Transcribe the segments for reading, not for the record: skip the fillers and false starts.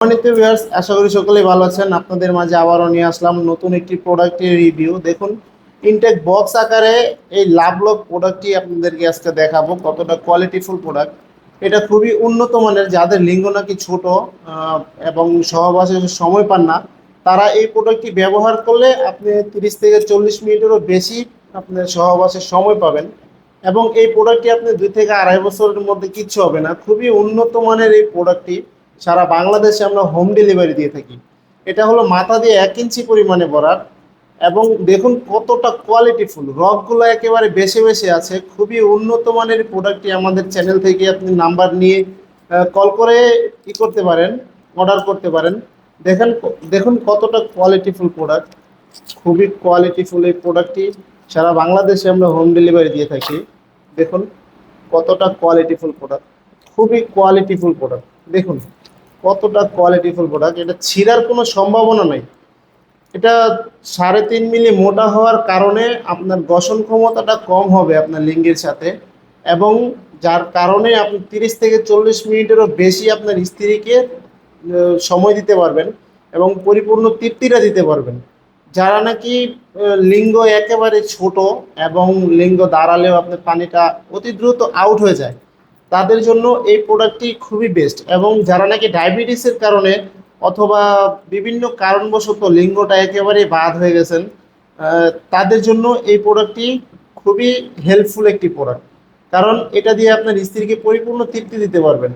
সম্মানিত ভিউয়ার্স, আশা করি সকলেই ভালো আছেন। আপনাদের মাঝে আবারও নিয়ে আসলাম নতুন একটি প্রোডাক্টের রিভিউ। দেখুন, ইনটেক বক্স আকারে এই লাভলক প্রোডাক্টটি আপনাদেরকে আজকে দেখাবো কতটা কোয়ালিটিফুল প্রোডাক্ট। এটা খুবই উন্নত মানের, যাদের লিঙ্গ নাকি ছোট আহ, এবং সহবাসে সময় পান না, তারা এই প্রোডাক্টটি ব্যবহার করলে আপনি 30 থেকে 40 মিনিটেরও বেশি আপনার সহবাসের সময় পাবেন। এবং এই প্রোডাক্টটি আপনি 2 থেকে আড়াই বছরের মধ্যে কিচ্ছু হবে না। খুবই উন্নত মানের এই প্রোডাক্টটি সারা বাংলাদেশে আমরা হোম ডেলিভারি দিয়ে থাকি। এটা হলো মাথা দিয়ে 1 ইঞ্চি পরিমাণে ভরাট। এবং দেখুন কতটা কোয়ালিটিফুল, রকগুলো একেবারে বেশি বেশি আছে। খুবই উন্নত মানের প্রোডাক্টটি আমাদের চ্যানেল থেকে আপনি নাম্বার নিয়ে কল করে কি করতে পারেন, অর্ডার করতে পারেন। দেখেন, দেখুন কতটা কোয়ালিটিফুল প্রোডাক্ট। খুবই কোয়ালিটিফুল এই প্রোডাক্টটি সারা বাংলাদেশে আমরা হোম ডেলিভারি দিয়ে থাকি। দেখুন কতটা কোয়ালিটিফুল প্রোডাক্ট, খুবই কোয়ালিটিফুল প্রোডাক্ট। দেখুন কতটা কোয়ালিটিফুল প্রোডাক্ট, এটা ছিঁড়ার কোনো সম্ভাবনা নাই। এটা 3.5 মিলি মোটা হওয়ার কারণে আপনার দর্শন ক্ষমতাটা কম হবে আপনার লিঙ্গের সাথে, এবং যার কারণে আপনি 30 থেকে 40 মিনিটেরও বেশি আপনার স্ত্রীকে সময় দিতে পারবেন এবং পরিপূর্ণ তৃপ্তিটা দিতে পারবেন। যারা নাকি লিঙ্গ একেবারে ছোট এবং লিঙ্গ দাঁড়ালেও আপনার পানিটা অতি দ্রুত আউট হয়ে যায়, তাদের জন্য এই প্রোডাক্টটি খুবই বেস্ট। এবং যারা নাকি ডায়াবেটিসের কারণে অথবা বিভিন্ন কারণবশত লিঙ্গটা একেবারে বাদ হয়ে গেছেন, তাদের জন্য এই প্রোডাক্টটি খুবই হেল্পফুল একটি প্রোডাক্ট। কারণ এটা দিয়ে আপনার স্ত্রীকে পরিপূর্ণ তৃপ্তি দিতে পারবেন।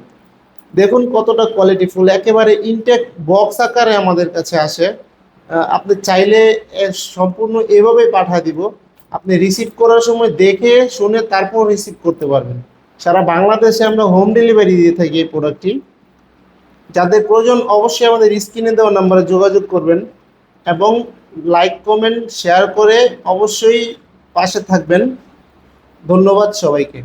দেখুন কতটা কোয়ালিটিফুল, একেবারে ইনটেক বক্স আকারে আমাদের কাছে আসে। আপনি চাইলে সম্পূর্ণ এভাবে পাঠিয়ে দিব। আপনি রিসিভ করার সময় দেখে শুনে তারপর রিসিভ করতে পারবেন। সারা বাংলাদেশে আমরা হোম ডেলিভারি দিয়ে থাকি এই প্রোডাক্টটি। যাদের প্রয়োজন অবশ্যই আমাদের স্ক্রিনে দেওয়া নাম্বারে যোগাযোগ করবেন এবং লাইক কমেন্ট শেয়ার করে অবশ্যই পাশে থাকবেন। ধন্যবাদ সবাইকে।